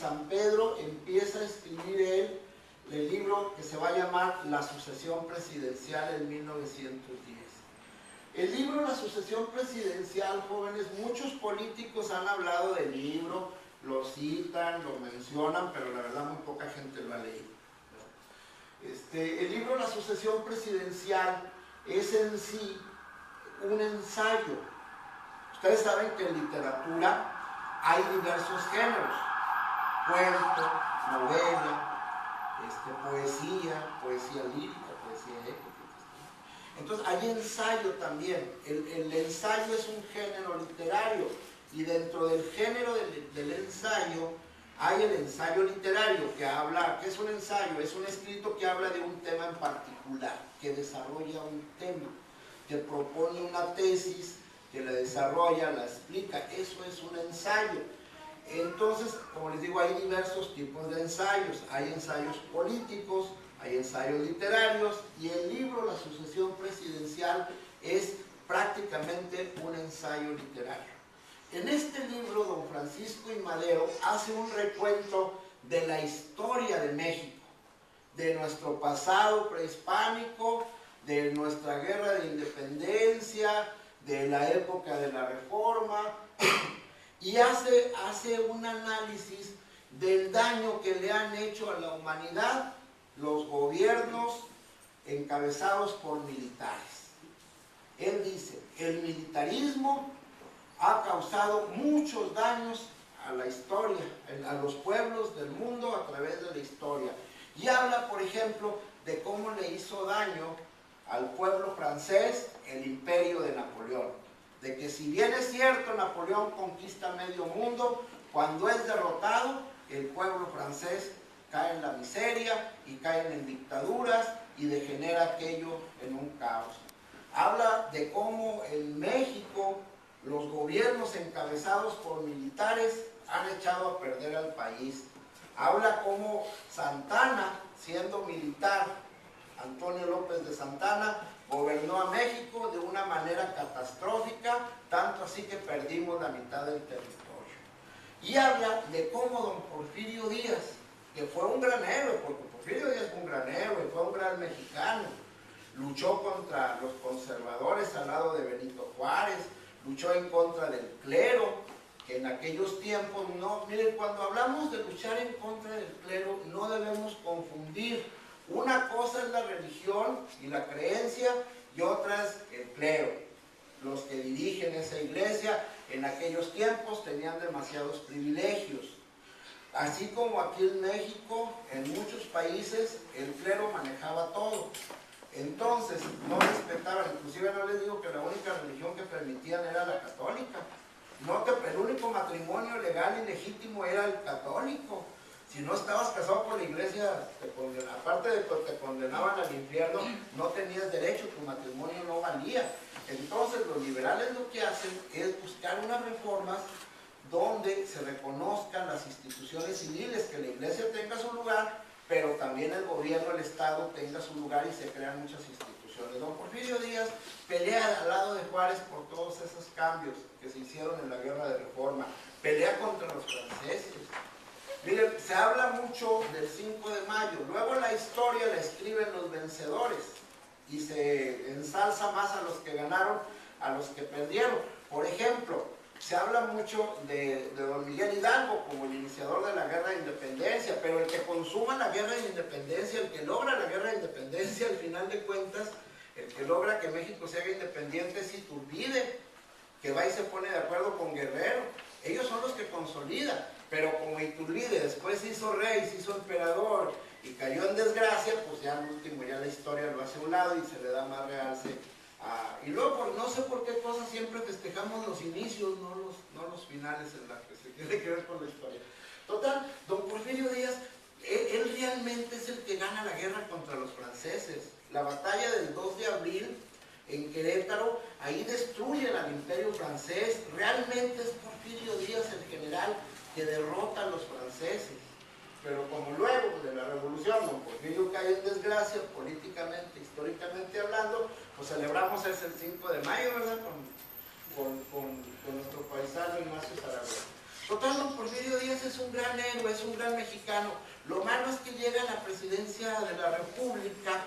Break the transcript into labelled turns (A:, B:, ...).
A: San Pedro empieza a escribir él el libro que se va a llamar La sucesión presidencial en 1910. El libro La sucesión presidencial, jóvenes, muchos políticos han hablado del libro, lo citan, lo mencionan, pero la verdad muy poca gente lo ha leído. El libro La sucesión presidencial es en sí un ensayo. Ustedes saben que en literatura hay diversos géneros: cuento, novela, poesía lírica, poesía épica. Entonces hay ensayo también. El ensayo es un género literario, y dentro del género del ensayo hay el ensayo literario, que habla, ¿qué es un ensayo? Es un escrito que habla de un tema en particular, que desarrolla un tema, que propone una tesis, que la desarrolla, la explica. Eso es un ensayo. Entonces, como les digo, hay diversos tipos de ensayos. Hay ensayos políticos, hay ensayos literarios, y el libro La sucesión presidencial es prácticamente un ensayo literario. En este libro, don Francisco I. Madero hace un recuento de la historia de México, de nuestro pasado prehispánico, de nuestra guerra de independencia, de la época de la Reforma, y hace un análisis del daño que le han hecho a la humanidad los gobiernos encabezados por militares. Él dice: el militarismo ha causado muchos daños a la historia, a los pueblos del mundo a través de la historia. Y habla, por ejemplo, de cómo le hizo daño al pueblo francés el imperio de Napoleón. De que, si bien es cierto, Napoleón conquista medio mundo, cuando es derrotado, el pueblo francés cae en la miseria y caen en dictaduras y degenera aquello en un caos. Habla de cómo en México los gobiernos encabezados por militares han echado a perder al país. Habla cómo Santana, siendo militar, Antonio López de Santana, gobernó a México de una manera catastrófica, tanto así que perdimos la mitad del territorio. Y habla de cómo don Porfirio Díaz, que fue un gran héroe, porque Porfirio Díaz fue un gran héroe, fue un gran mexicano, luchó contra los conservadores al lado de Benito Juárez, luchó en contra del clero, que en aquellos tiempos no... Miren, cuando hablamos de luchar en contra del clero, no debemos confundir. Una cosa es la religión y la creencia, y otra es el clero. Los que dirigen esa iglesia en aquellos tiempos tenían demasiados privilegios. Así como aquí en México, en muchos países, el clero manejaba todo. Entonces, no respetaban, inclusive no les digo que la única religión que permitían era la católica. No, que el único matrimonio legal y legítimo era el católico. Si no estabas casado por la iglesia, aparte de que te condenaban al infierno, no tenías derecho, tu matrimonio no valía. Entonces los liberales lo que hacen es buscar unas reformas donde se reconozcan las instituciones civiles, que la iglesia tenga su lugar, pero también el gobierno, el Estado tenga su lugar, y se crean muchas instituciones. Don Porfirio Díaz pelea al lado de Juárez por todos esos cambios que se hicieron en la guerra de Reforma, pelea contra los franceses. Miren, se habla mucho del 5 de mayo, luego la historia la escriben los vencedores y se ensalza más a los que ganaron, a los que perdieron. Por ejemplo, se habla mucho de don Miguel Hidalgo como el iniciador de la guerra de independencia, pero el que consuma la guerra de independencia, el que logra la guerra de independencia, al final de cuentas, el que logra que México se haga independiente es Iturbide, que va y se pone de acuerdo con Guerrero. Ellos son los que consolidan. Pero como Iturbide después se hizo rey, se hizo emperador y cayó en desgracia, pues ya al último ya la historia lo hace a un lado y se le da más realce a... Y luego, no sé por qué cosa siempre festejamos los inicios, no los finales en la que se tiene que ver con la historia. Total, don Porfirio Díaz, él realmente es el que gana la guerra contra los franceses. La batalla del 2 de abril en Querétaro, ahí destruyen al imperio francés. Realmente es Porfirio Díaz el general que derrota a los franceses. Pero como luego de la revolución don Porfirio cae en desgracia, políticamente, históricamente hablando, pues celebramos ese el 5 de mayo, ¿verdad? Con nuestro paisano Ignacio Zaragoza. Total, don Porfirio Díaz es un gran héroe, es un gran mexicano. Lo malo es que llega a la presidencia de la República